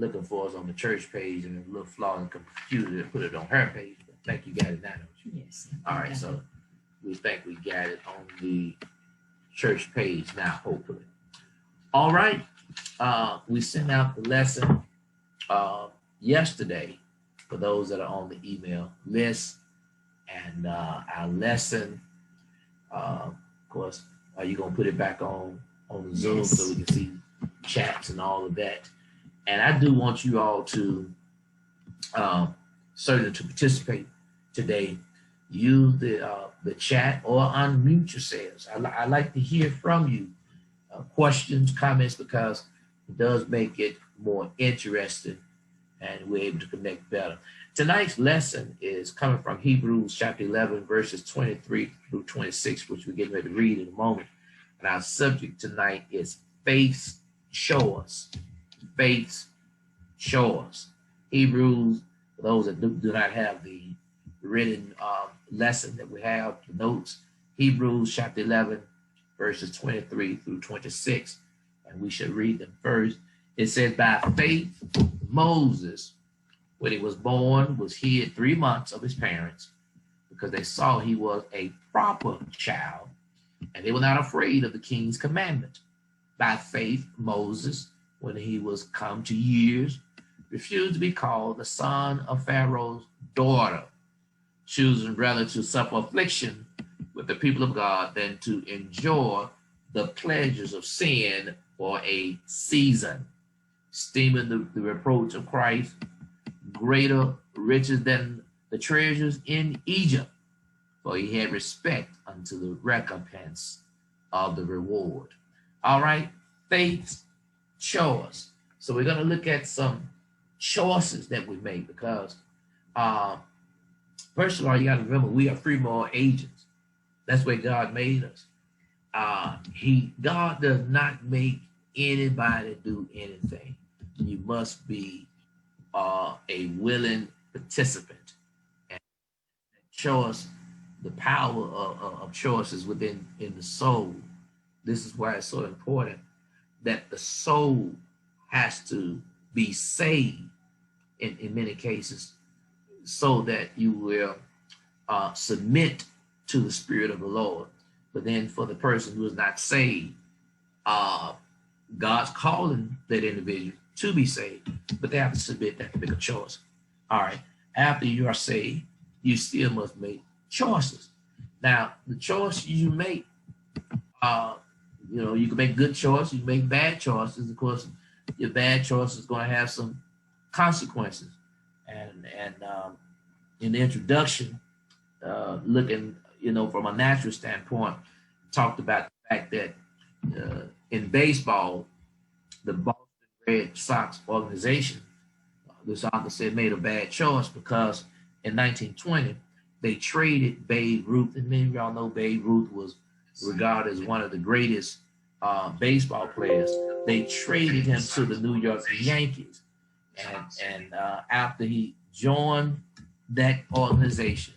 looking for us on the church page, and a little flaw in the computer to put it on her page. But I think you got it now, don't you? Yes. All right, so we think we got it on the church page now, hopefully. All right, we sent out the lesson yesterday for those that are on the email list, and our lesson, of course, are you gonna put it back on the Zoom so we can see chats and all of that? And I do want you all to certainly to participate today. Use the chat or unmute yourselves. I like to hear from you, questions, comments, because it does make it more interesting and we're able to connect better. Tonight's lesson is coming from Hebrews chapter 11, verses 23 through 26, which we're getting ready to read in a moment. And our subject tonight is faith's chores. Faith's chores. Hebrews, for those that do not have the written lesson that we have, the notes, Hebrews chapter 11, verses 23 through 26. And we should read them first. It says, by faith, Moses, when he was born, was hid 3 months of his parents because they saw he was a proper child, and they were not afraid of the king's commandment. By faith, Moses, when he was come to years, refused to be called the son of Pharaoh's daughter, choosing rather to suffer affliction with the people of God than to enjoy the pleasures of sin for a season, esteeming the reproach of Christ greater riches than the treasures in Egypt, for he had respect unto the recompense of the reward. All right, faith's chores. So we're going to look at some choices that we make, because first of all, you got to remember we are free moral agents. That's where God made us. God does not make anybody do anything. You must be a willing participant, and choice, the power of choices within the soul. This is why it's so important that the soul has to be saved in many cases, so that you will submit to the Spirit of the Lord. But then for the person who is not saved, God's calling that individual to be saved, but they have to submit, they have to make a choice. All right, after you are saved, you still must make choices. Now, the choice you make, you can make good choices, you can make bad choices. Of course, your bad choice is going to have some consequences. And in the introduction, looking, from a natural standpoint, talked about the fact that in baseball, the Boston Red Sox organization, this author said, made a bad choice because in 1920, they traded Babe Ruth, and many of y'all know Babe Ruth was regarded as one of the greatest baseball players. They traded him to the New York Yankees. And after he joined that organization,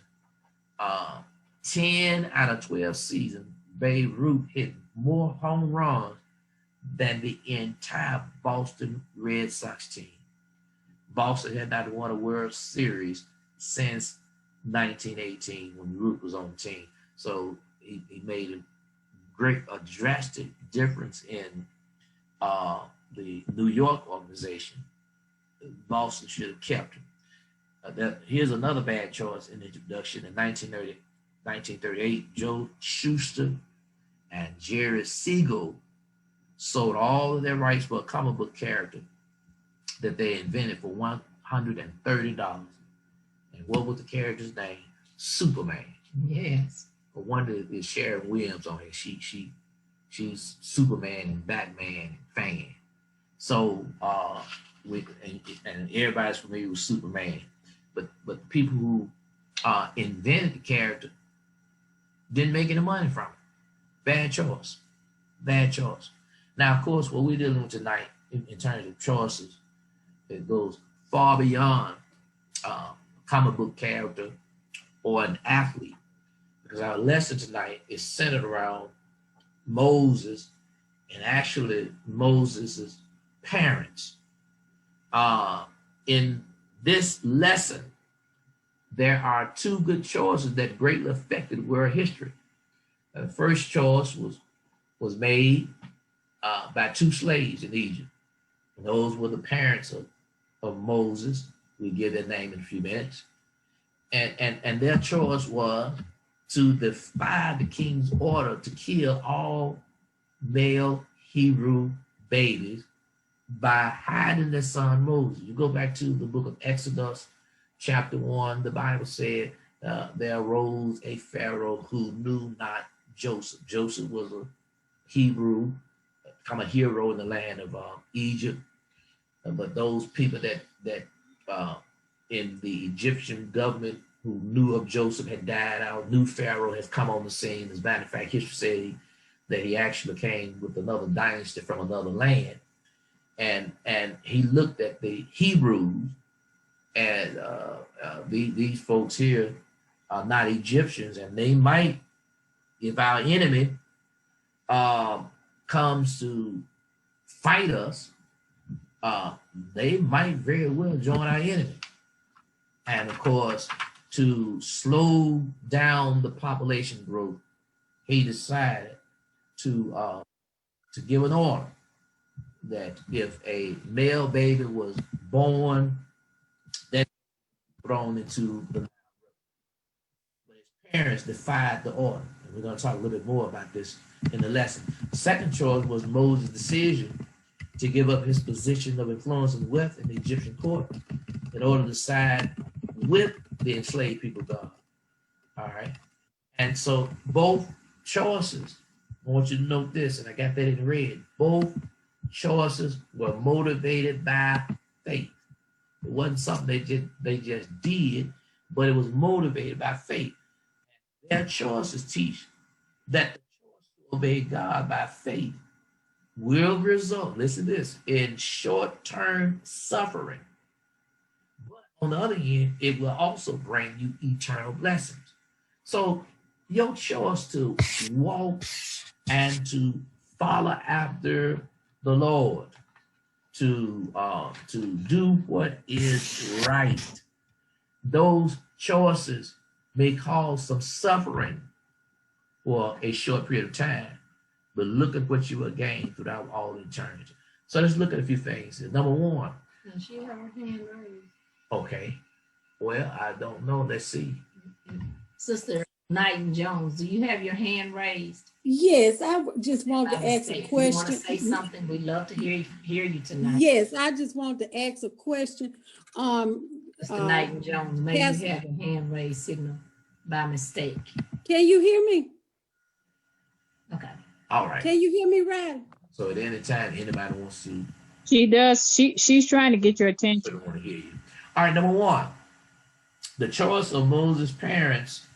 10 out of 12 seasons, Babe Ruth hit more home runs than the entire Boston Red Sox team. Boston had not won a World Series since 1918 when Ruth was on the team. So he made a drastic difference in the New York organization. Boston should have kept him. Here's another bad choice in the introduction. In 1938, Joe Shuster and Jerry Siegel sold all of their rights for a comic book character that they invented for $130. And what was the character's name? Superman. Yes. For one is Sharon Williams on here. She's Superman and Batman and fan. So and everybody's familiar with Superman. But the people who invented the character didn't make any money from it. Bad choice. Bad choice. Now, of course, what we're dealing with tonight in terms of choices, it goes far beyond comic book character or an athlete, because our lesson tonight is centered around Moses and actually Moses' parents. In this lesson, there are two good choices that greatly affected world history. The first choice was made by two slaves in Egypt. And those were the parents of Moses. We'll give their name in a few minutes. And their choice was to defy the king's order to kill all male Hebrew babies by hiding their son Moses. You go back to the book of Exodus, chapter 1, the Bible said, there arose a Pharaoh who knew not Joseph. Joseph was a Hebrew, become a hero in the land of Egypt. But those people that in the Egyptian government who knew of Joseph had died out. New Pharaoh has come on the scene. As a matter of fact, history says that he actually came with another dynasty from another land. And he looked at the Hebrews, and these folks here are not Egyptians, and they might, if our enemy comes to fight us, they might very well join our enemy. And of course, to slow down the population growth, he decided to give an order that if a male baby was born, then thrown into the Nile River. But his parents defied the order. And we're going to talk a little bit more about this in the lesson. The second choice was Moses' decision to give up his position of influence and wealth in the Egyptian court in order to side with the enslaved people of God. All right. And so both choices, I want you to note this, and I got that in red, both choices were motivated by faith. It wasn't something they just did, but it was motivated by faith. Their choices teach that the choice to obey God by faith will result, listen to this, in short-term suffering. But on the other hand, it will also bring you eternal blessings. So your choice to walk and to follow after the Lord, to do what is right, those choices may cause some suffering for a short period of time, but look at what you will gain throughout all eternity. So let's look at a few things. Number one. And she had her hand raised. Okay. Well, I don't know. Let's see. Sister Knighton Jones, do you have your hand raised? Yes, I just want to ask a question. You want to say something? We'd love to hear you tonight. Yes, I just want to ask a question. Sister Knighton Jones, maybe you have your hand raised signal by mistake. Can you hear me? Okay. All right. Can you hear me, Riley? So at any time, anybody wants to. She does. She's trying to get your attention. I want to hear you. All right. Number one, the choice of Moses' parents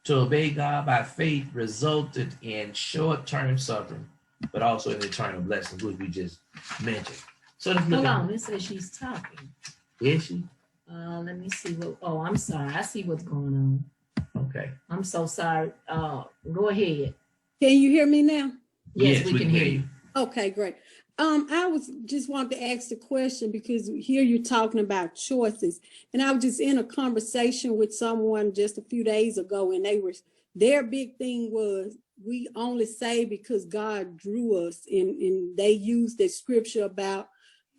to obey God by faith resulted in short-term suffering, but also in eternal blessings, which we just mentioned. So let's look. Hold on. It says she's talking. Is she? Let me see what. Oh, I'm sorry. I see what's going on. Okay. I'm so sorry. Go ahead. Can you hear me now? Yes, we can hear you. Okay, great. I was just wanted to ask the question because here you're talking about choices, and I was just in a conversation with someone just a few days ago, and their big thing was we only say because God drew us, and they used the scripture about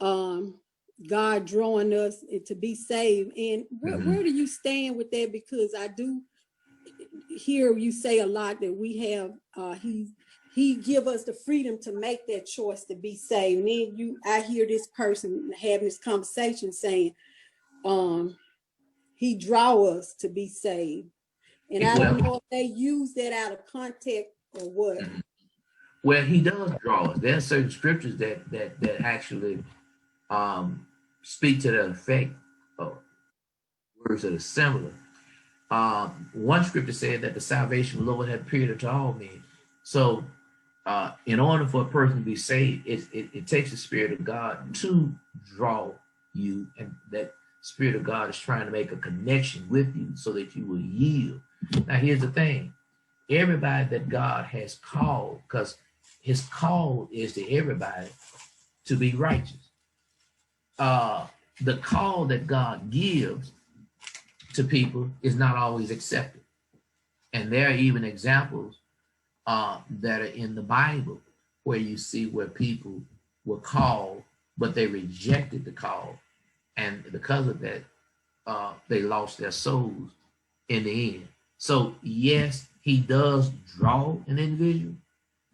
God drawing us to be saved. And where do you stand with that? Because I do hear you say a lot that we have he give us the freedom to make that choice to be saved. And then I hear this person having this conversation saying, he draw us to be saved. And I don't know if they use that out of context or what. Well, he does draw us. There are certain scriptures that actually speak to that effect, words that are similar. One scripture said that the salvation of the Lord had appeared unto all men. So in order for a person to be saved, it takes the Spirit of God to draw you, and that Spirit of God is trying to make a connection with you so that you will yield. Now, here's the thing. Everybody that God has called, because his call is to everybody to be righteous. the call that God gives to people is not always accepted. And there are even examples that are in the Bible where you see where people were called, but they rejected the call. And because of that, they lost their souls in the end. So yes, he does draw an individual.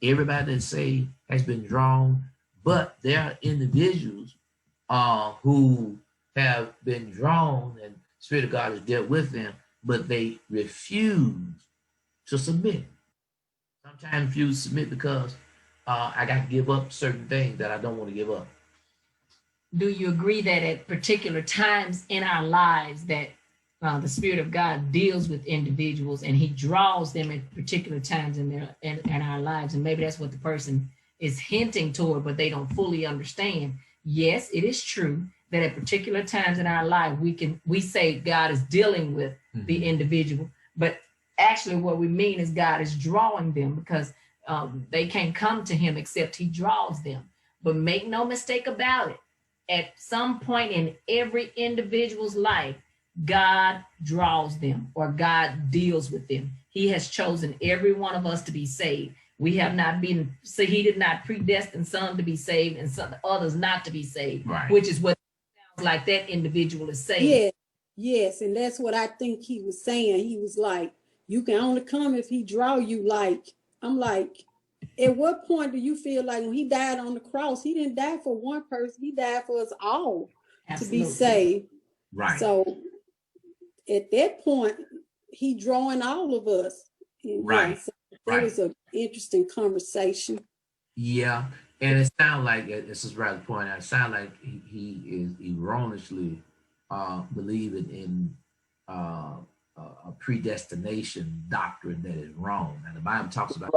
Everybody that say has been drawn, but there are individuals who have been drawn and Spirit of God has dealt with them, but they refuse to submit. Sometimes you submit because I got to give up certain things that I don't want to give up. Do you agree that at particular times in our lives that the Spirit of God deals with individuals and he draws them at particular times in our lives? And maybe that's what the person is hinting toward, but they don't fully understand. Yes, it is true that at particular times in our life, we say God is dealing with the individual, but actually what we mean is God is drawing them because they can't come to him except he draws them. But make no mistake about it. At some point in every individual's life, God draws them or God deals with them. He has chosen every one of us to be saved. We have not been, so he did not predestine some to be saved and some others not to be saved, right. Which is what sounds like that individual is saying. Yeah, yes, and that's what I think he was saying. He was like, you can only come if he draw you. Like, I'm like, at what point do you feel like when he died on the cross, he didn't die for one person, he died for us all Absolutely. to be saved. Right. So at that point, he drawing all of us. And right. Yeah, so that was an interesting conversation. Yeah. And it sounds like, this is rather point out, it sounds like he is erroneously believing in a predestination doctrine that is wrong. And the Bible talks about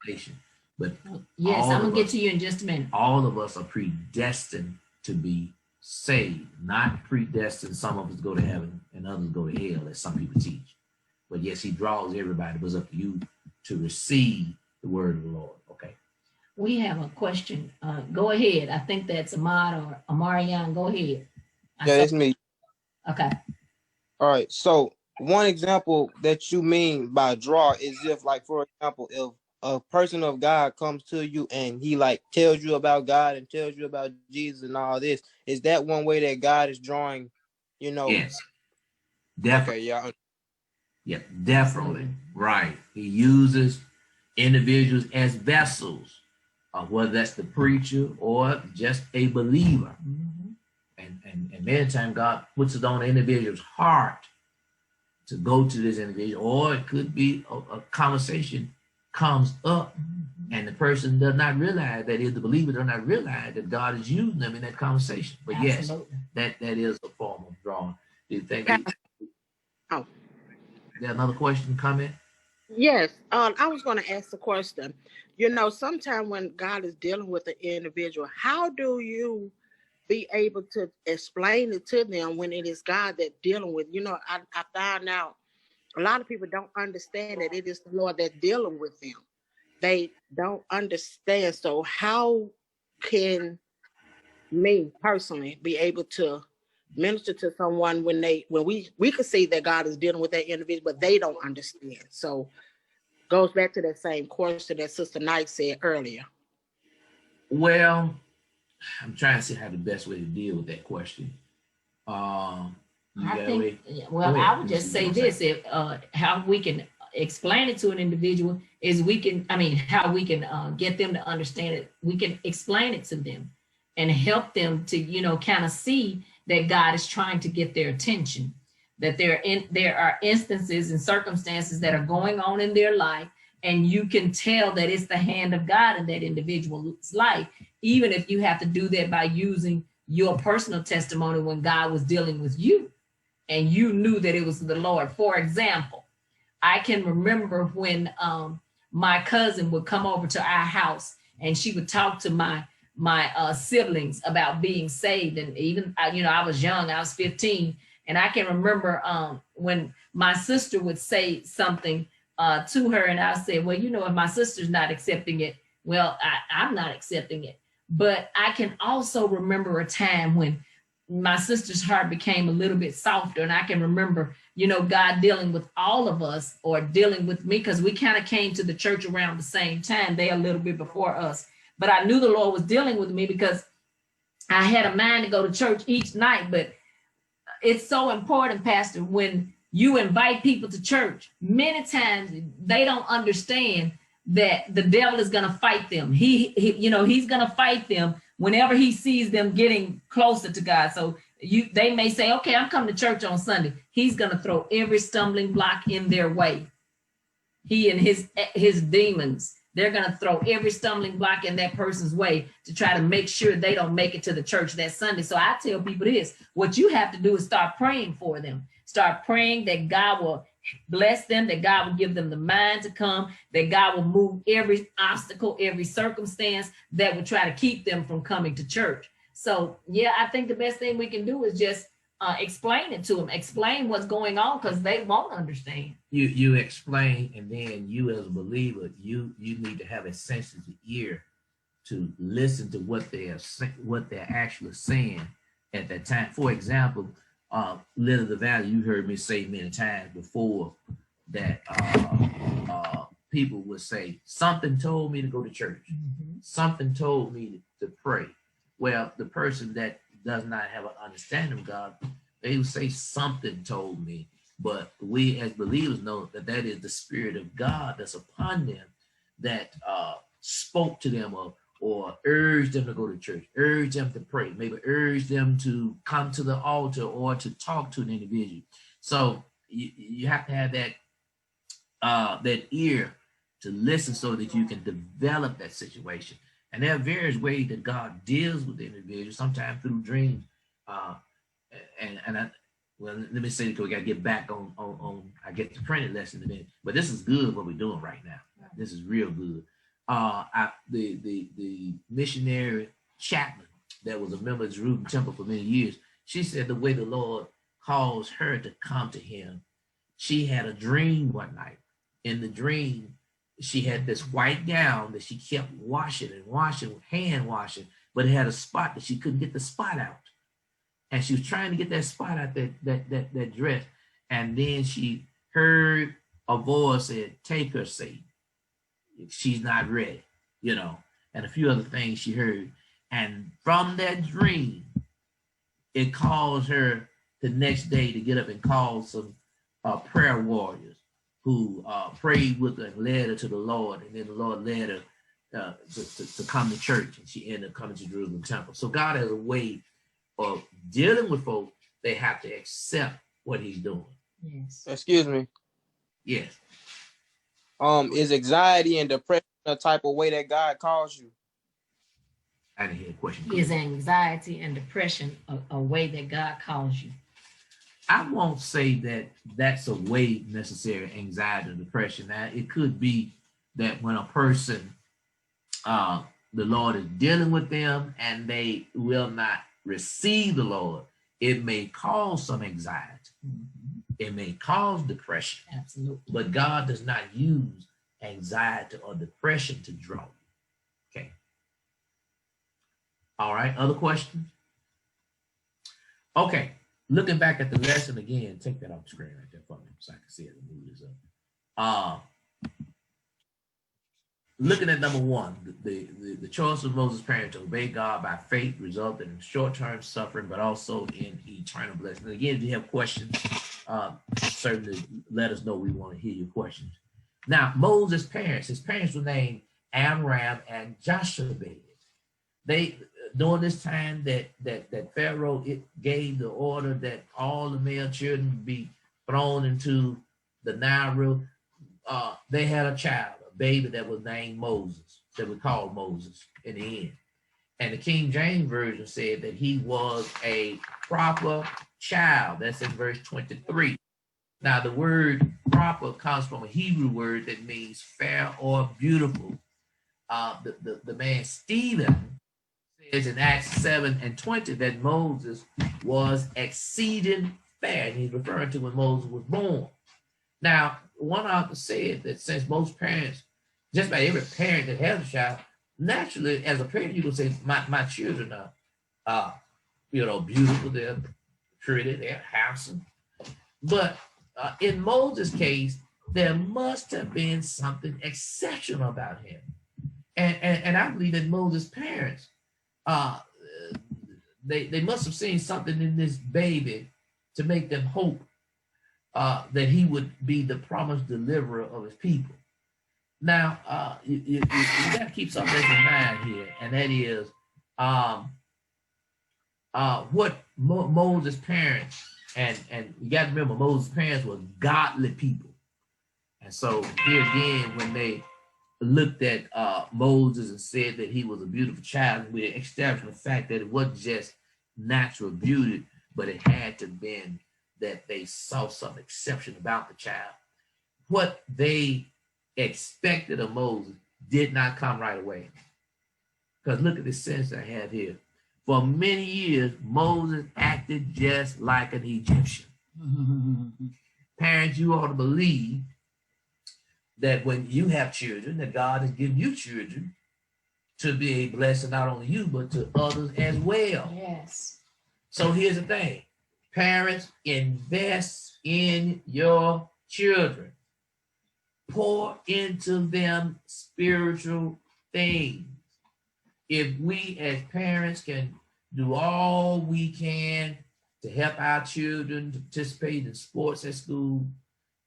predestination, but yes, I'm gonna get to you in just a minute. All of us are predestined to be saved, not predestined. Some of us go to heaven and others go to hell, as some people teach. But yes, he draws everybody. It was up to you to receive the word of the Lord. Okay. We have a question. Go ahead. I think that's Ahmad or Amarian. Go ahead. Yeah, it's me. Okay. All right. So one example that you mean by draw is if, like, for example, if a person of God comes to you and he like tells you about God and tells you about Jesus and all this, is that one way that God is drawing, you know? Yes. Definitely. Okay, yeah. Yeah, definitely. Right. He uses individuals as vessels, whether that's the preacher or just a believer. And many times God puts it on an individual's heart to go to this individual, or it could be a conversation comes up and the person does not realize that is the believer does not realize that God is using them in that conversation. But Absolutely. yes, that is a form of drawing. Do you think? Oh, Is there another question, comment? yes. I was going to ask the question. You know, sometimes when God is dealing with an individual, how do you be able to explain it to them when it is God that dealing with? You know, I found out a lot of people don't understand that it is the Lord that's dealing with them. They don't understand. So how can me personally be able to minister to someone when we can see that God is dealing with that individual, but they don't understand? So goes back to that same question that Sister Knight said earlier. Well, I'm trying to see how the best way to deal with that question. I would just say this: if how we can explain it to an individual is how we can get them to understand it. We can explain it to them and help them to kind of see that God is trying to get their attention. That there are instances and circumstances that are going on in their life, and you can tell that it's the hand of God in that individual's life, even if you have to do that by using your personal testimony when God was dealing with you and you knew that it was the Lord. For example, I can remember when my cousin would come over to our house and she would talk to my siblings about being saved. And even, I was young, I was 15. And I can remember when my sister would say something to her, and I said, well, if my sister's not accepting it, well, I'm not accepting it. But I can also remember a time when my sister's heart became a little bit softer. And I can remember, you know, God dealing with all of us, or dealing with me, because we kind of came to the church around the same time. They a little bit before us. But I knew the Lord was dealing with me because I had a mind to go to church each night. But it's so important, Pastor, when you invite people to church, many times they don't understand that the devil is going to fight them. He you know, he's going to fight them whenever he sees them getting closer to God. So they may say, okay, I'm coming to church on Sunday. He's going to throw every stumbling block in their way. He and his demons, they're going to throw every stumbling block in that person's way to try to make sure they don't make it to the church that Sunday. So I tell people this, what you have to do is start praying for them. Start praying that God will bless them, that God will give them the mind to come, that God will move every obstacle, every circumstance that would try to keep them from coming to church. So yeah, I think the best thing we can do is just explain it to them, explain what's going on, because they won't understand. You explain, and then you as a believer, you need to have a sensitive ear to listen to what they're actually saying at that time. For example, Little the Valley, you heard me say many times before that people would say, something told me to go to church. Mm-hmm. Something told me to pray. Well, the person that does not have an understanding of God, they would say something told me. But we as believers know that that is the Spirit of God that's upon them that spoke to them or urged them to go to church, urged them to pray, maybe urged them to come to the altar or to talk to an individual. So you have to have that ear to listen so that you can develop that situation. And there are various ways that God deals with the individual, sometimes through dreams. Well, let me say, because we got to get back on I get the printed lesson in a minute, but this is good what we're doing right now. This is real good. The missionary chaplain that was a member of the Jerusalem Temple for many years, she said the way the Lord calls her to come to him, she had a dream one night. In the dream, she had this white gown that she kept washing, hand washing, but it had a spot that she couldn't get the spot out. And she was trying to get that spot out, that dress. And then she heard a voice said, take her seat. She's not ready, you know, and a few other things she heard. And from that dream, it caused her the next day to get up and call some prayer warriors who prayed with her and led her to the Lord. And then the Lord led her to come to church, and she ended up coming to Jerusalem Temple. So God has a way of dealing with folks. They have to accept what he's doing. Yes. Excuse me. Yes. Is anxiety and depression a type of way that God calls you? I didn't hear the question. Is anxiety and depression a way that God calls you? I won't say that that's a way necessary, anxiety or depression. Now, it could be that when a person, the Lord is dealing with them and they will not receive the Lord, it may cause some anxiety. Mm-hmm. It may cause depression. Absolutely. But God does not use anxiety or depression to draw you. Okay. All right. Other questions? Okay. Looking back at the lesson again, take that off the screen right there for me so I can see it and move this up. Looking at number one, the choice of Moses' parents to obey God by faith resulted in short-term suffering, but also in eternal blessing. And again, if you have questions, certainly let us know. We want to hear your questions. Now, Moses' parents, his parents were named Amram and Jochebed. They, during this time that Pharaoh gave the order that all the male children be thrown into the Nile River, they had a child, a baby that was named Moses, that we called Moses in the end. And the King James Version said that he was a proper child. That's in verse 23. Now, the word proper comes from a Hebrew word that means fair or beautiful. The man Stephen says in Acts 7:20 that Moses was exceeding fair, and he's referring to when Moses was born. Now, one author said that since most parents, just about every parent that has a child, naturally, as a parent, you can say, my children are beautiful, they're pretty, they're handsome. But in Moses' case, there must have been something exceptional about him. And I believe that Moses' parents, they must have seen something in this baby to make them hope that he would be the promised deliverer of his people. Now, you got to keep something in mind here, and that is what Moses' parents, and you got to remember, Moses' parents were godly people. And so here again, when they looked at Moses and said that he was a beautiful child, we established the fact that it wasn't just natural beauty, but it had to have been that they saw some exception about the child. What they expected of Moses did not come right away. Because look at the sentence I have here. For many years, Moses acted just like an Egyptian. Parents, you ought to believe that when you have children, that God has given you children to be a blessing not only you, but to others as well. Yes. So here's the thing. Parents, invest in your children. Pour into them spiritual things. If we as parents can do all we can to help our children to participate in sports at school,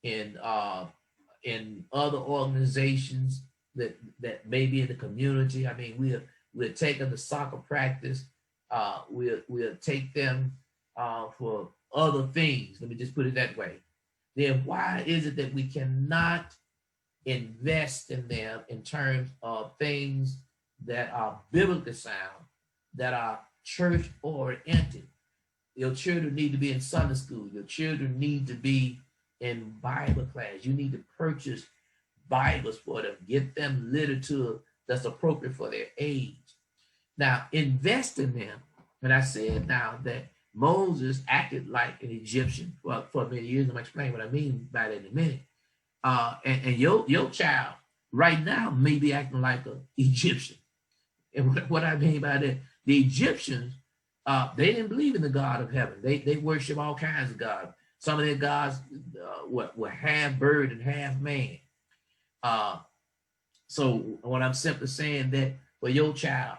in other organizations that may be in the community. I mean, we'll take them to soccer practice. We'll take them for other things. Let me just put it that way. Then why is it that we cannot invest in them in terms of things that are biblically sound, that are church oriented? Your children need to be in Sunday school. Your children need to be in Bible class. You need to purchase Bibles for them. Get them literature that's appropriate for their age. Now, invest in them. And I said now that Moses acted like an Egyptian for many years. I'm going to explain what I mean by that in a minute. And your child right now may be acting like an Egyptian. And what I mean by that, the Egyptians, they didn't believe in the God of heaven. They worship all kinds of gods. Some of their gods were half bird and half man. So what I'm simply saying that for your child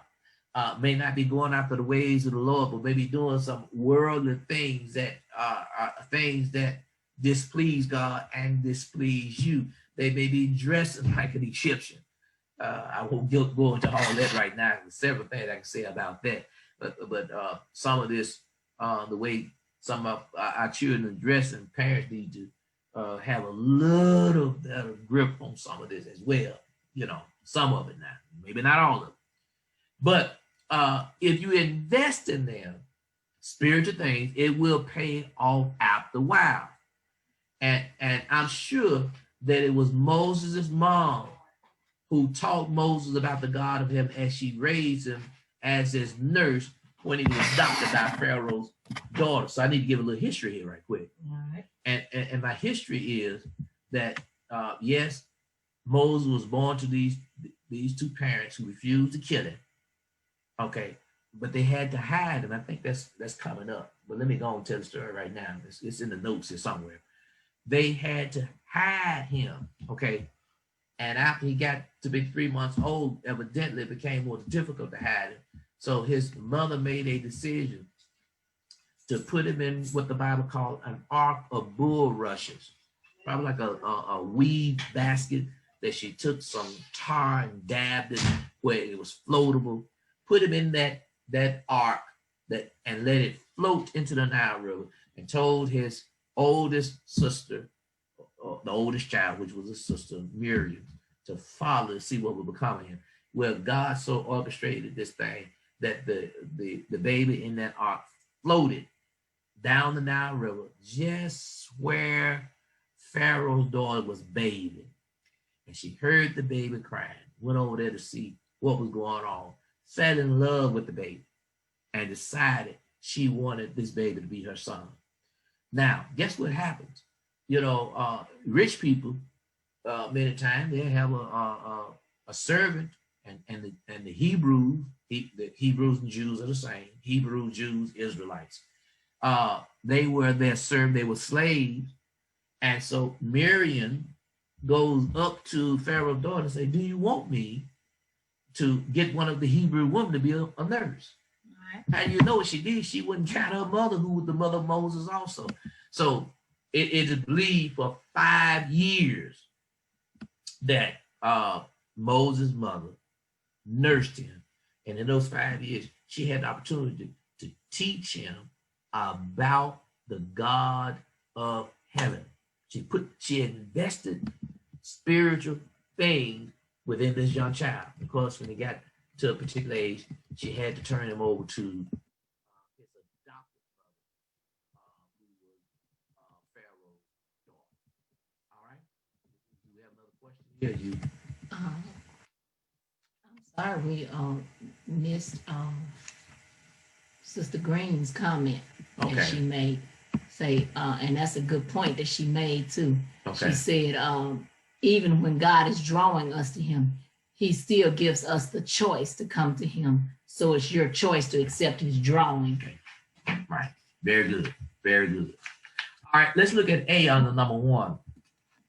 may not be going after the ways of the Lord, but maybe doing some worldly things that are things that displease God and displease you. They may be dressing like an Egyptian. I won't go into all that right now. There's several things I can say about that. But some of this, the way some of our children dress, and parents need to have a little better grip on some of this as well. Some of it now, maybe not all of it. But if you invest in them, spiritual things, it will pay off after a while. And I'm sure that it was Moses' mom who taught Moses about the God of heaven as she raised him as his nurse when he was adopted by Pharaoh's daughter. So I need to give a little history here right quick. All right. And my history is that, yes, Moses was born to these two parents who refused to kill him. Okay, but they had to hide him. I think that's coming up. But let me go and tell the story right now. It's in the notes here somewhere. They had to hide him, okay? And after he got to be 3 months old, evidently it became more difficult to hide him. So his mother made a decision to put him in what the Bible called an ark of bulrushes, probably like a weed basket that she took some tar and dabbed it where it was floatable, put him in that ark and let it float into the Nile River, and told his oldest sister, the oldest child, which was his sister Miriam, to follow to see what would become of him. Well, God so orchestrated this thing that the baby in that ark floated down the Nile River just where Pharaoh's daughter was bathing. And she heard the baby crying, went over there to see what was going on, fell in love with the baby, and decided she wanted this baby to be her son. Now, guess what happens? Rich people, many times they have a servant, and the Hebrews The Hebrews and Jews are the same. Hebrew, Jews, Israelites. They were there served. They were slaves. And so Miriam goes up to Pharaoh's daughter and say, do you want me to get one of the Hebrew women to be a nurse? Right. And you know what she did? She wouldn't count her mother, who was the mother of Moses also. So it is believed for 5 years that Moses' mother nursed him. And in those 5 years, she had the opportunity to teach him about the God of heaven. She invested spiritual things within this young child. Of course, when he got to a particular age, she had to turn him over to his adopted brother, who was Pharaoh's daughter. All right. Do we have another question here? I'm sorry, we missed Sister Green's comment that she made. And that's a good point that she made too. Okay. She said, even when God is drawing us to him, he still gives us the choice to come to him. So it's your choice to accept his drawing. Okay. Right. Very good. Very good. All right, let's look at A on the number 1.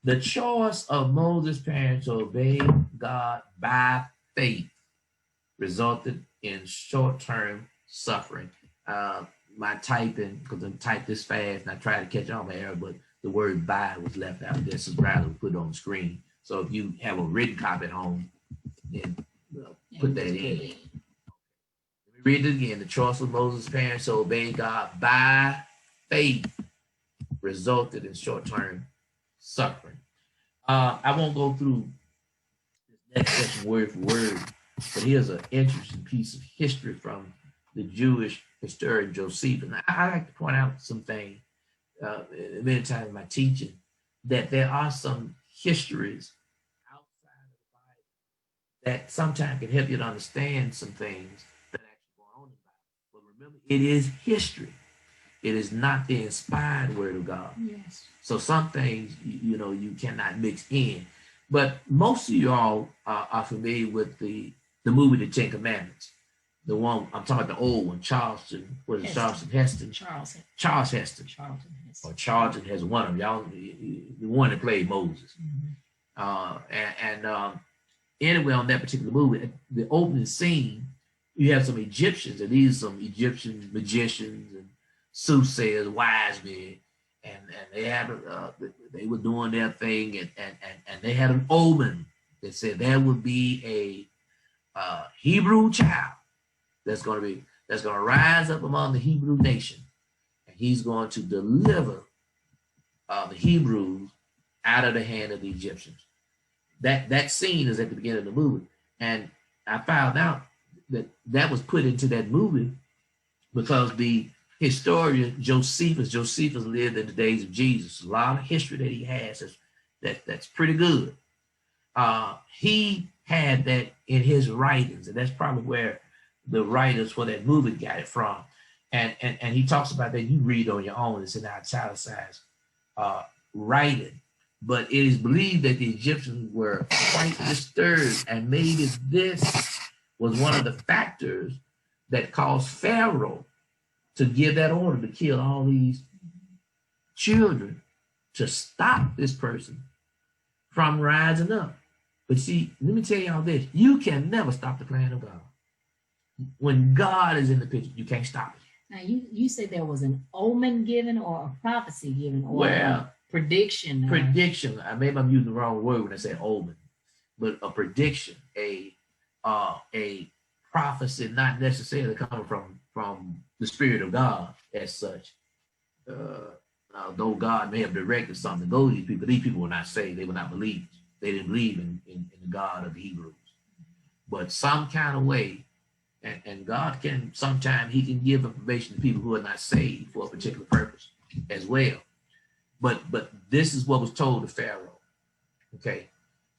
The choice of Moses' parents to obey God by faith resulted in short-term suffering. My typing, because I typed this fast and I tried to catch on my error, but the word by was left out. This is rather put on the screen. So if you have a written copy at home, then put that in. Let me read it again. The choice of Moses' parents to obey God by faith resulted in short-term suffering. I won't go through this next section word for word, but here's an interesting piece of history from the Jewish historian Josephus. And I like to point out some things many times in my teaching, that there are some histories outside of the Bible that sometimes can help you to understand some things that actually go on in the Bible. But remember, it is history. It is not the inspired word of God. Yes. So some things, you cannot mix in. But most of y'all are familiar with the movie, The 10 Commandments. The one, I'm talking about the old one, Charlton Heston. Or Charlton has one of them. Y'all, the one that played Moses. Mm-hmm. Anyway, on that particular movie, the opening scene, you have some Egyptians, and these are some Egyptian magicians and soothsayers, wise men, and they were doing their thing, and they had an omen that said there would be a Hebrew child that's going to rise up among the Hebrew nation, and he's going to deliver the Hebrews out of the hand of the Egyptians. That scene is at the beginning of the movie, and I found out that was put into that movie because the historian Josephus lived in the days of Jesus. A lot of history that he has that's pretty good. He had that in his writings, and that's probably where the writers for that movie got it from. And he talks about that. You read on your own. It's in italicized writing. But it is believed that the Egyptians were quite disturbed, and maybe this was one of the factors that caused Pharaoh to give that order to kill all these children, to stop this person from rising up. But see, let me tell y'all this. You can never stop the plan of God. When God is in the picture, you can't stop it. Now, you said there was an omen given or a prophecy given or a prediction. Prediction. Maybe I'm using the wrong word when I say omen, but a prediction, a prophecy, not necessarily coming from the Spirit of God as such. Though God may have directed something to go to these people were not saved. They were not believers. They didn't believe in the God of the Hebrews. But some kind of way, and God can, sometimes he can give information to people who are not saved for a particular purpose as well. But this is what was told to Pharaoh. Okay.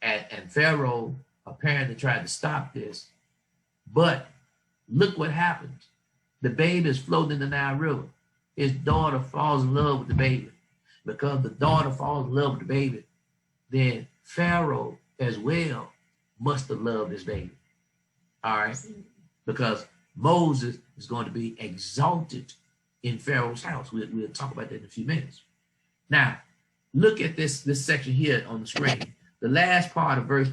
And Pharaoh apparently tried to stop this. But look what happens. The baby is floating in the Nile River. His daughter falls in love with the baby. Because the daughter falls in love with the baby, then Pharaoh as well must have loved his baby. All right. because Moses is going to be exalted in Pharaoh's house. We'll talk about that in a few minutes. Now, look at this section here on the screen. The last part of verse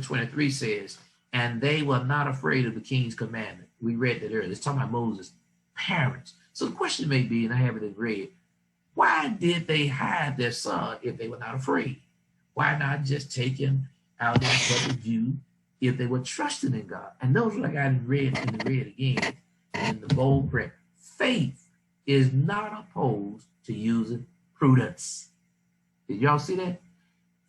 23 says, and they were not afraid of the king's commandment. We read that earlier. It's talking about Moses' parents. So the question may be, and I have it in red, why did they hide their son if they were not afraid? Why not just take him out in public view if they were trusting in God? And notice what I got in the red again, in the bold print. Faith is not opposed to using prudence. Did y'all see that?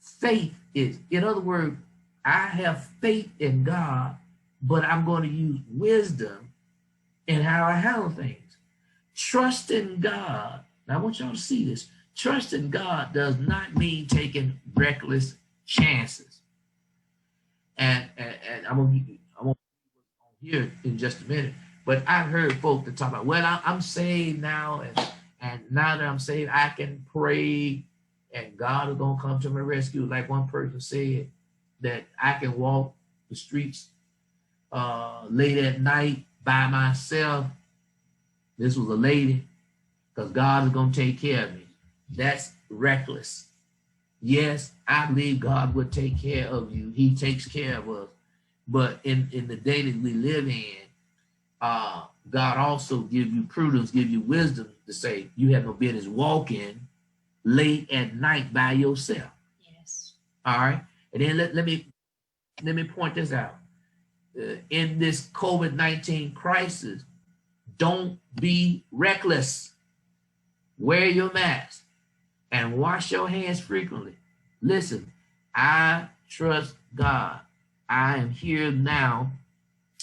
Faith is, in other words, I have faith in God, but I'm going to use wisdom in how I handle things. Trust in God. Now I want y'all to see this. Trust in God does not mean taking reckless chances. And I'm gonna here in just a minute. But I've heard folk that talk about, well, I'm saved now, and now that I'm saved, I can pray, and God is gonna come to my rescue. Like one person said, that I can walk the streets late at night by myself. This was a lady, because God is going to take care of me. That's reckless. Yes, I believe God would take care of you. He takes care of us. But in the day that we live in, God also give you prudence, give you wisdom to say you have no business walking late at night by yourself. Yes. All right. And then let me point this out. In this COVID-19 crisis, don't be reckless. Wear your mask and wash your hands frequently. Listen, I trust God. I am here now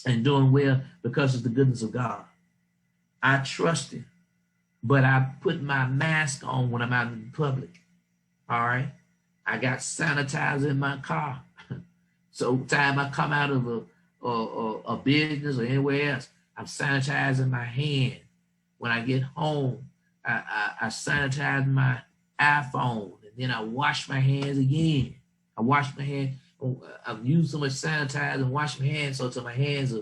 and doing well because of the goodness of God. I trust Him, but I put my mask on when I'm out in public. All right. I got sanitizer in my car. So time I come out of a business or anywhere else, I'm sanitizing my hand. When I get home, I sanitize my iPhone, and then I wash my hands again. I wash my hands. I've used so much sanitizer and wash my hands so my hands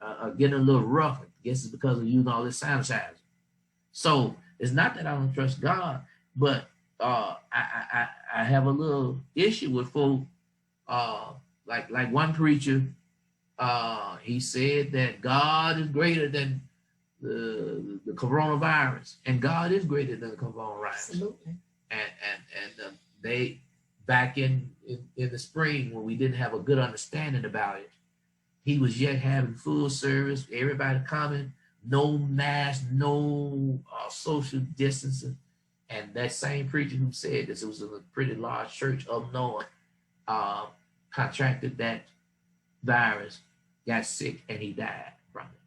are getting a little rough. I guess it's because of using all this sanitizer. So it's not that I don't trust God, but I have a little issue with folk. Like one preacher, he said that God is greater than the coronavirus, and God is greater than the coronavirus. Absolutely. And they back in the spring when we didn't have a good understanding about it, he was yet having full service, everybody coming, no mask, no social distancing, and that same preacher who said this, it was a pretty large church up north, contracted that virus, got sick, and he died from it.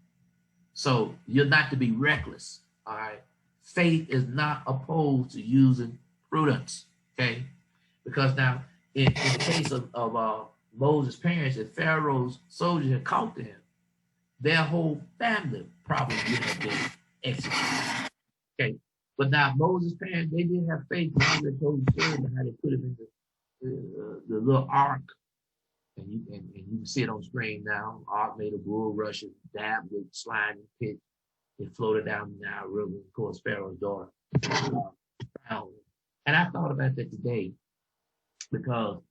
So you're not to be reckless, all right? Faith is not opposed to using prudence, okay? Because now, in the case of Moses' parents, if Pharaoh's soldiers had caught them, their whole family probably would have been executed, okay? But now Moses' parents, they didn't have faith. They told the story about how they put him in the little ark. And you can see it on screen now. Ark made of bulrushes, dabbed with slime and pitch. It floated down the Nile River. Of course, Pharaoh's daughter found it. And I thought about that today because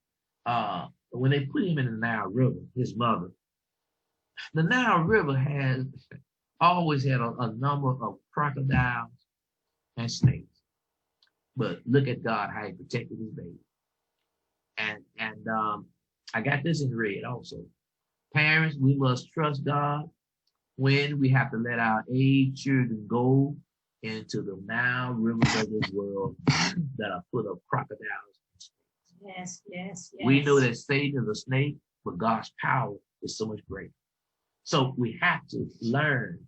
when they put him in the Nile River, his mother, the Nile River has always had a number of crocodiles and snakes. But look at God, how He protected His baby. And I got this in red also. Parents, we must trust God when we have to let our aged children go into the Nile rivers of this world that are full of crocodiles and snakes. Yes. We know that Satan is a snake, but God's power is so much greater. So we have to learn.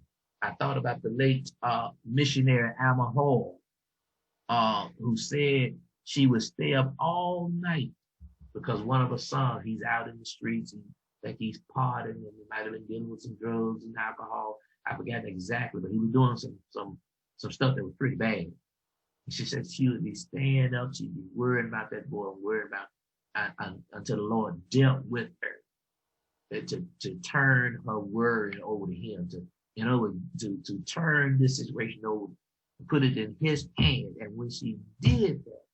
I thought about the late missionary Alma Hall, who said she would stay up all night because one of her sons, he's out in the streets and think he's partying, and he might have been dealing with some drugs and alcohol. I forgot exactly, but he was doing some stuff that was pretty bad. And she said she would be staying up, she'd be worrying about that boy, worrying about until the Lord dealt with her. to turn her word over to him, to turn this situation over, put it in his hand. And when she did that,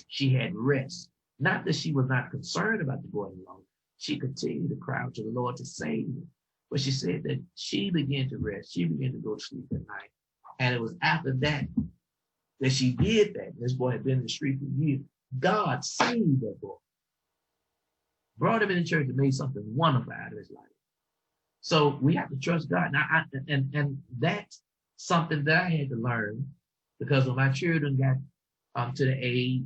she had rest. Not that she was not concerned about the boy alone. She continued to cry out to the Lord to save him. But she said that she began to rest. She began to go to sleep at night. And it was after that that she did that. This boy had been in the street for years. God saved that boy, brought him into church and made something wonderful out of his life. So we have to trust God. Now, and that's something that I had to learn, because when my children got to the age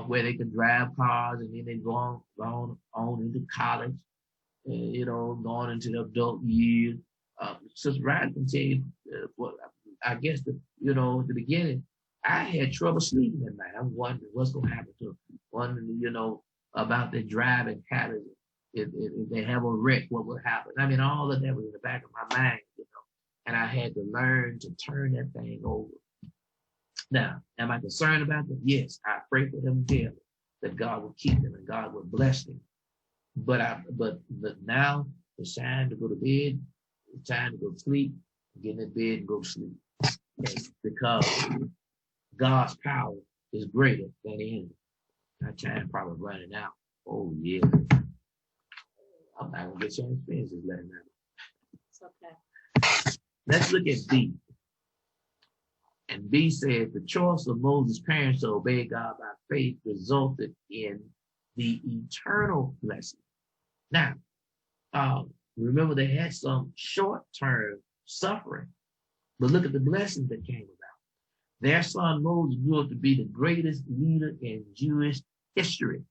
where they could drive cars, and then they go on into college, going into the adult years. Sister Ryan can tell you, I guess at the beginning, I had trouble sleeping at night. I'm wondering what's going to happen to them. Wondering, about their driving habits. If they have a wreck, what will happen? I mean, all of that was in the back of my mind, and I had to learn to turn that thing over. Now, am I concerned about them? Yes, I pray for them daily, that God will keep them and God will bless them. But now it's time to go to bed. It's time to go to sleep. Get in bed and go to sleep. Okay? Because God's power is greater than the enemy. My time probably running out. Oh yeah. I'm not gonna get your experiences letting out. It's okay. Let's look at B. And B said the choice of Moses' parents to obey God by faith resulted in the eternal blessing. Now, remember they had some short-term suffering, but look at the blessings that came about. Their son Moses grew up to be the greatest leader in Jewish history.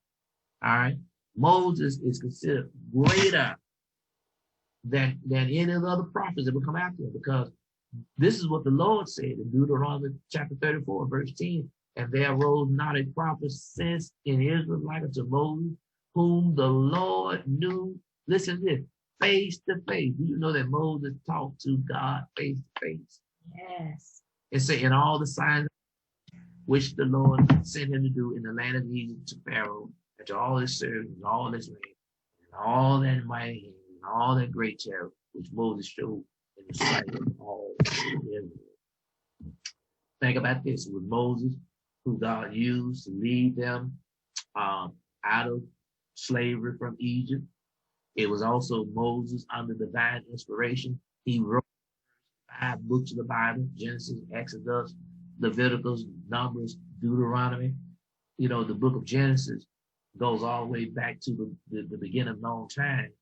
All right. Moses is considered greater than any of the other prophets that will come after him, because this is what the Lord said in Deuteronomy chapter 34, verse 10. And there arose not a prophet since in Israel like unto Moses, whom the Lord knew. Listen to this, face to face. Do you know that Moses talked to God face to face? Yes. It said, in all the signs which the Lord sent him to do in the land of Egypt to Pharaoh, and to all his servants, and all his land, and all that mighty hand, and all that great terror which Moses showed in the sight of all Israel. Think about this. It was Moses who God used to lead them out of slavery from Egypt. It was also Moses under divine inspiration. He wrote 5 books of the Bible: Genesis, Exodus, Leviticus, Numbers, Deuteronomy. The book of Genesis goes all the way back to the beginning of known time,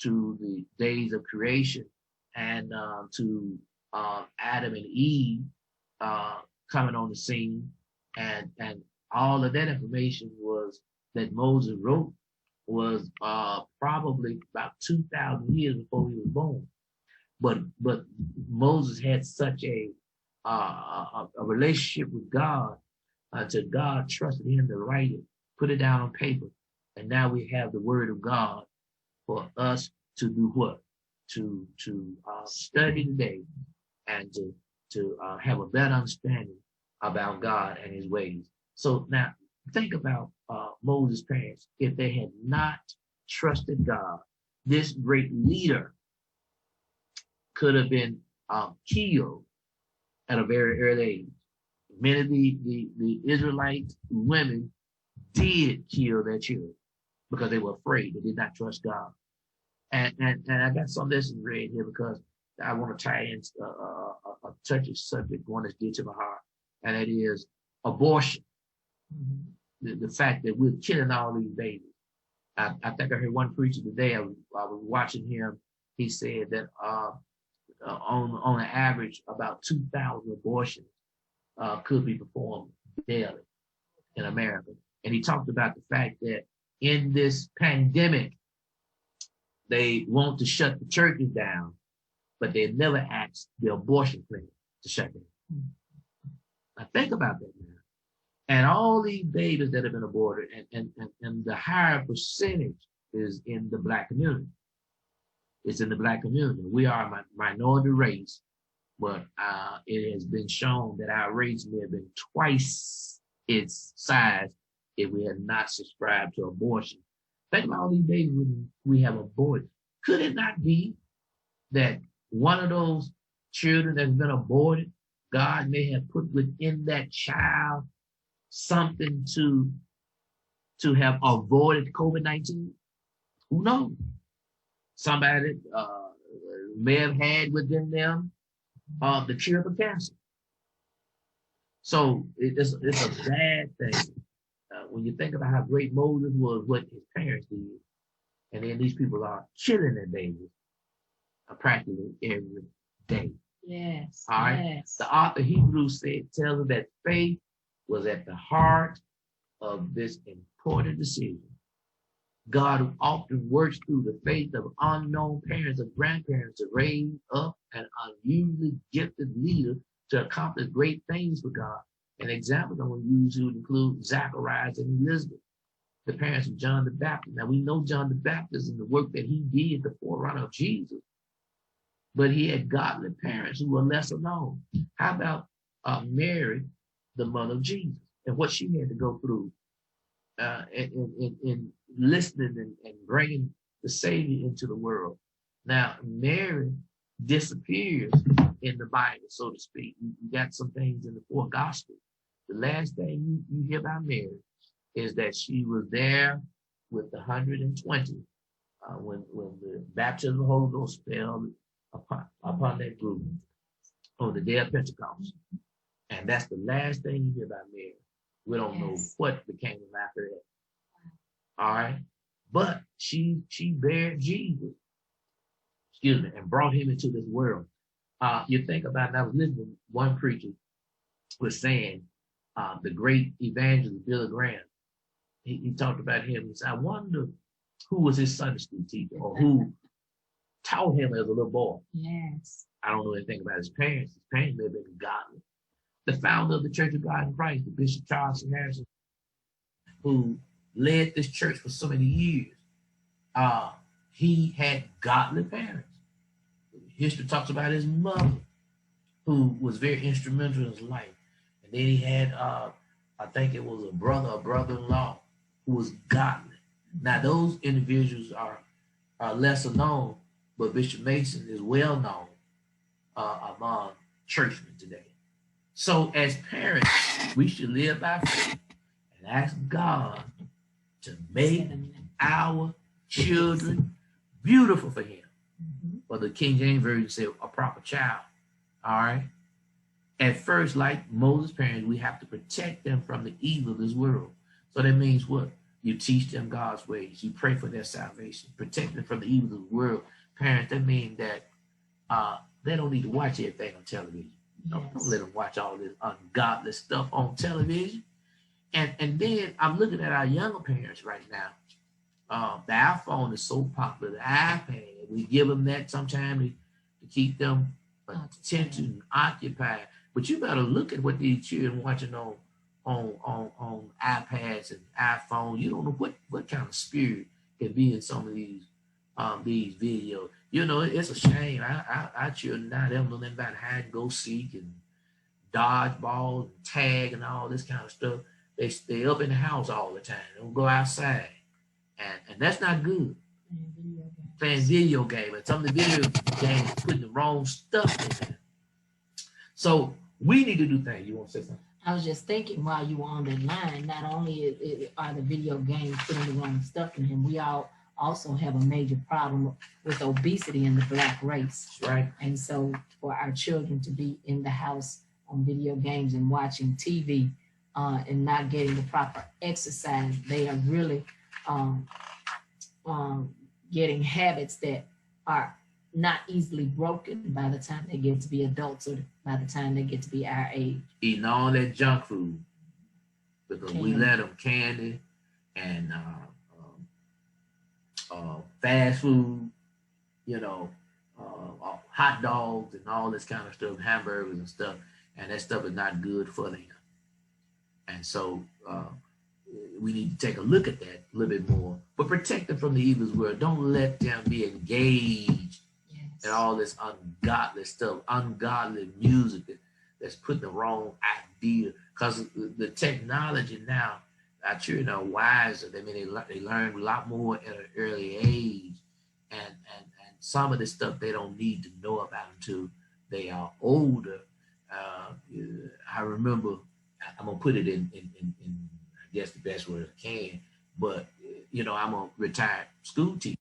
to the days of creation, and to Adam and Eve coming on the scene, and all of that information was that Moses wrote was probably about 2,000 years before he was born. But Moses had such a relationship with God until God trusted him to write it, put it down on paper, and now we have the Word of God for us to do what? To study today, and to have a better understanding about God and His ways. So now think about Moses' parents. If they had not trusted God, this great leader could have been killed at a very early age. Many of the Israelite women did kill their children because they were afraid. They did not trust God. And I got some lessons read here because I want to tie in a touchy subject, one that's dear to my heart, and that is abortion. The fact that we're killing all these babies. I think I heard one preacher today, I was watching him, he said that on an average, about 2,000 abortions could be performed daily in America. And he talked about the fact that in this pandemic, they want to shut the churches down, but they never asked the abortion clinic to shut down. Now think about that now. And all these babies that have been aborted, and the higher percentage is in the Black community. It's in the Black community. We are a minority race, but it has been shown that our race may have been twice its size if we had not subscribed to abortion. Think about all these babies we have aborted. Could it not be that one of those children that's been aborted, God may have put within that child something to have avoided COVID-19? Who knows? Somebody may have had within them the cure for cancer. So it's a bad thing when you think about how great Moses was, what his parents did, and then these people are killing their babies practically every day. Yes. All right. Yes. The author of Hebrews tells us that faith was at the heart of this important decision. God often works through the faith of unknown parents and grandparents to raise up an unusually gifted leader to accomplish great things for God. An example I'm going to use would include Zacharias and Elizabeth, the parents of John the Baptist. Now we know John the Baptist and the work that he did, the forerunner of Jesus, but he had godly parents who were lesser known. How about Mary, the mother of Jesus, and what she had to go through in listening and bringing the Savior into the world. Now, Mary disappears in the Bible, so to speak. You got some things in the four Gospels. The last thing you hear about Mary is that she was there with the 120 when the baptism of the Holy Ghost fell upon that group on the day of Pentecost. And that's the last thing you hear about Mary. We don't know what became of after that. All right. But she bare Jesus, and brought him into this world. You think about it, I was listening, one preacher was saying, the great evangelist Billy Graham, he talked about him. He said, I wonder who was his Sunday school teacher or who taught him as a little boy. Yes. I don't know anything about his parents. His parents may have been godly. The founder of the Church of God in Christ, the Bishop Charles Harrison, who led this church for so many years, he had godly parents. History talks about his mother, who was very instrumental in his life. And then he had, I think it was a brother-in-law, who was godly. Now, those individuals are lesser known, but Bishop Mason is well known among churchmen today. So as parents, we should live by faith and ask God to make our children beautiful for him. Or the King James Version said a proper child. All right. At first, like Moses' parents, we have to protect them from the evil of this world. So that means what? You teach them God's ways. You pray for their salvation. Protect them from the evil of the world. Parents, that means that they don't need to watch everything on television. Don't let them watch all this ungodly stuff on television. And then I'm looking at our younger parents right now. The iPhone is so popular. The iPad, we give them that sometimes to keep them attention and occupied. But you better look at what these children watching on iPads and iPhones. You don't know what kind of spirit can be in some of these videos. You know, it's a shame. Our children now, they don't know nothing about hide and go seek and dodgeball and tag and all this kind of stuff. They stay up in the house all the time. They don't go outside. And that's not good. Playing video games. And some of the video games putting the wrong stuff in there. So we need to do things. You want to say something? I was just thinking while you were on the line, not only are the video games putting the wrong stuff in him, we all also have a major problem with obesity in the Black race. That's right. And so for our children to be in the house on video games and watching TV and not getting the proper exercise, they are really getting habits that are not easily broken by the time they get to be adults or by the time they get to be our age. Eating all that junk food because we let them candy and fast food, hot dogs and all this kind of stuff, hamburgers and stuff, and that stuff is not good for them. And so we need to take a look at that a little bit more, but protect them from the evil's world. Don't let them be engaged in all this ungodly stuff, ungodly music that's putting the wrong idea. Because the technology now our children are wiser. I mean, they learn a lot more at an early age, and some of this stuff they don't need to know about until they are older. I remember, I'm gonna put it in I guess the best word I can, but I'm a retired school teacher.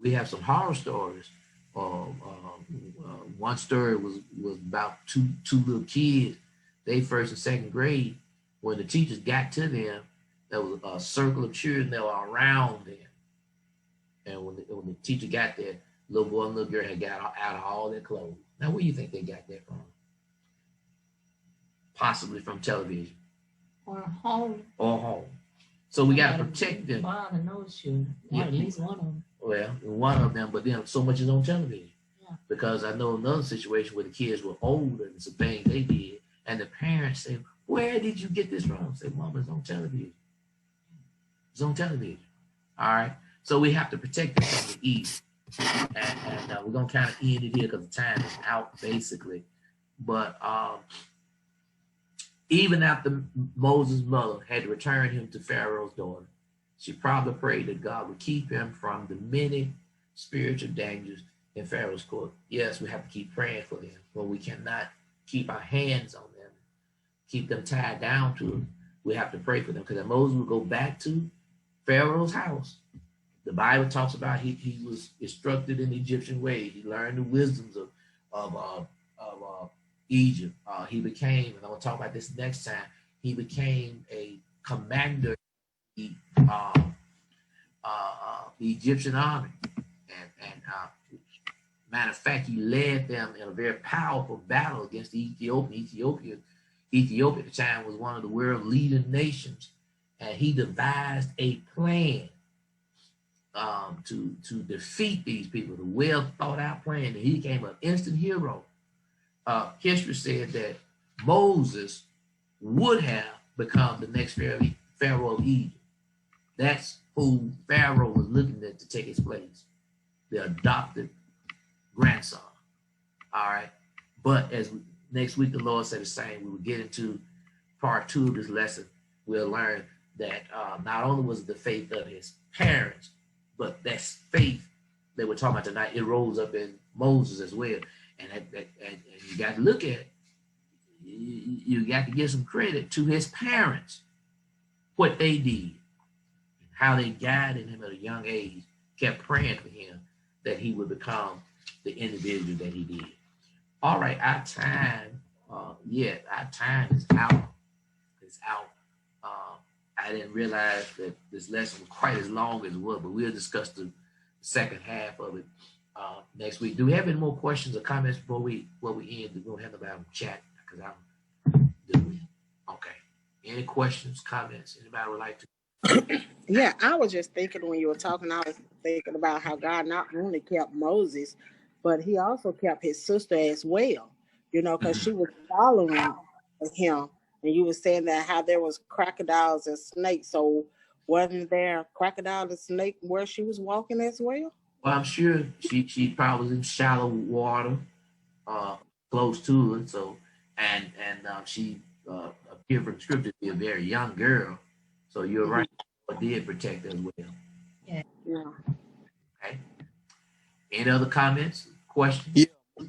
We have some horror stories. One story was about two little kids. They first and second grade. When the teachers got to them, there was a circle of children that were around them. And when the teacher got there, little boy and little girl had got out of all their clothes. Now, where do you think they got that from? Possibly from television. Or home. Or home. So we got to protect them. At least one of them. Well, one of them, but then so much is on television. Yeah. Because I know another situation where the kids were older and some things they did, and the parents say, "Where did you get this from?" I say, "Mama, it's on television. It's on television." All right. So we have to protect them from the evil. And we're going to kind of end it here because the time is out, basically. But even after Moses' mother had to return him to Pharaoh's daughter, she probably prayed that God would keep him from the many spiritual dangers in Pharaoh's court. Yes, we have to keep praying for them, but we cannot keep our hands on them, keep them tied down to them. We have to pray for them because Moses would go back to Pharaoh's house. The Bible talks about he was instructed in the Egyptian way. He learned the wisdoms of Egypt. He became, and I'm going to talk about this next time, he became a commander the Egyptian army, and matter of fact, he led them in a very powerful battle against the Ethiopia at the time was one of the world leading nations, and he devised a plan to defeat these people. The well thought out plan, and he became an instant hero. History said that Moses would have become the next Pharaoh of Egypt. That's who Pharaoh was looking at to take his place, the adopted grandson. All right. But as next week, the Lord said the same. We will get into part 2 of this lesson. We'll learn that not only was it the faith of his parents, but that faith that we're talking about tonight, it rose up in Moses as well. And you got to look at it. You got to give some credit to his parents, what they did, how they guided him at a young age, kept praying for him that he would become the individual that he did. All right, our time is out. It's out. I didn't realize that this lesson was quite as long as it was, but we'll discuss the second half of it next week. Do we have any more questions or comments before we end? We don't have about chat because I'm doing it. Okay. Any questions, comments? Anybody would like to? Yeah, I was just thinking when you were talking, I was thinking about how God not only kept Moses, but he also kept his sister as well, because she was following him. And you were saying that how there was crocodiles and snakes. So wasn't there crocodile and snake where she was walking as well? Well, I'm sure she probably was in shallow water, close to it. So and she appeared from scripture to be a very young girl. So you're right. God did protect her as well. Yeah. Okay. Any other comments, questions? Yeah,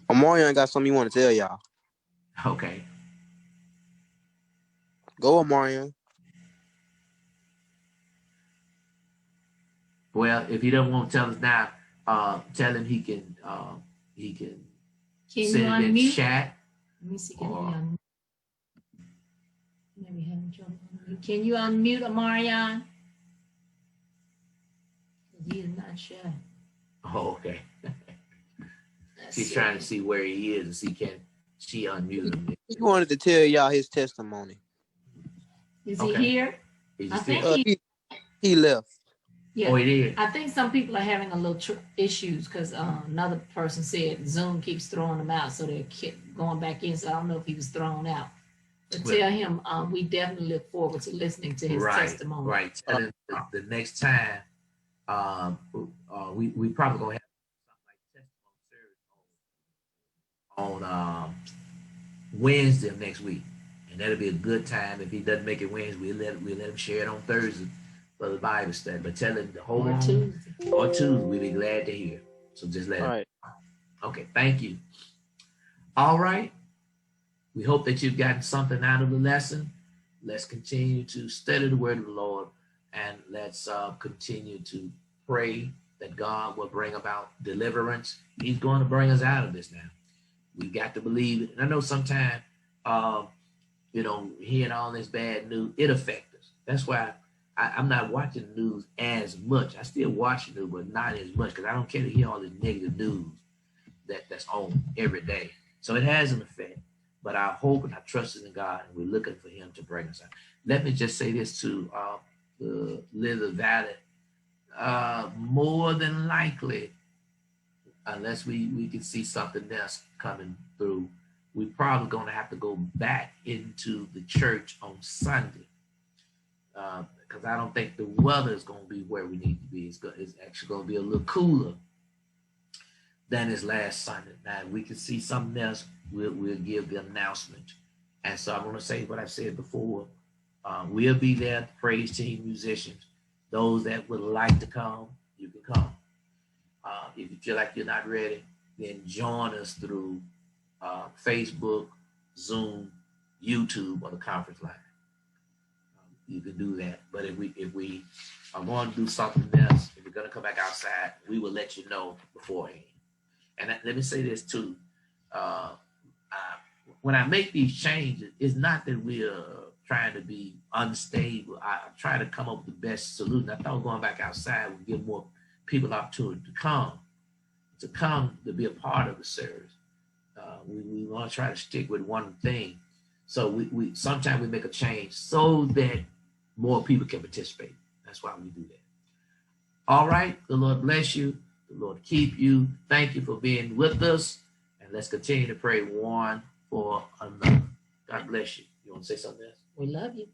Omarion got something you want to tell y'all. Okay. Go, Omarion. Well, if he doesn't want to tell us now, tell him he can send it in chat. Let me see. Can you unmute Omarion? He is not shy. Oh, okay. She's trying to see where he is and see can she unmute him. He wanted to tell y'all his testimony. Is he here? I think he left. Yeah. Oh, he did. I think some people are having a little issues because another person said Zoom keeps throwing them out, so they keep going back in. So I don't know if he was thrown out. But tell him we definitely look forward to listening to his testimony. Right. Tell him the next time we probably gonna have something like testimony service on Wednesday of next week, And that'll be a good time. If he doesn't make it Wednesday, we'll let him share it on Thursday for the Bible study. But tell him to hold on. Or Tuesday. We'll be glad to hear. So just let him. Right. Okay, thank you. All right. We hope that you've gotten something out of the lesson. Let's continue to study the word of the Lord, and let's continue to pray that God will bring about deliverance. He's going to bring us out of this now. We've got to believe it. And I know sometimes, hearing all this bad news, it affects us. That's why I'm not watching the news as much. I still watch the news, but not as much, because I don't care to hear all this negative news that's on every day. So it has an effect. But our hope and our trust is in God, and we're looking for him to bring us out. Let me just say this to the Lily Valley. More than likely, unless we can see something else coming through, we're probably going to have to go back into the church on Sunday, because I don't think the weather is going to be where we need to be. It's actually going to be a little cooler than this last Sunday. Now, if we can see something else, we'll give the announcement. And so I'm going to say what I've said before. We'll be there, the praise team, musicians. Those that would like to come, you can come. If you feel like you're not ready, then join us through Facebook, Zoom, YouTube, or the conference line. You can do that. But if we are going to do something else, if we're going to come back outside, we will let you know beforehand. And let me say this too. When I make these changes, it's not that we're trying to be unstable. I try to come up with the best solution. I thought going back outside would give more people opportunity to come to be a part of the service. We want to try to stick with one thing. So we sometimes we make a change so that more people can participate. That's why we do that. All right. The Lord bless you. The Lord keep you. Thank you for being with us. And let's continue to pray one for another. God bless you. You want to say something else? We love you.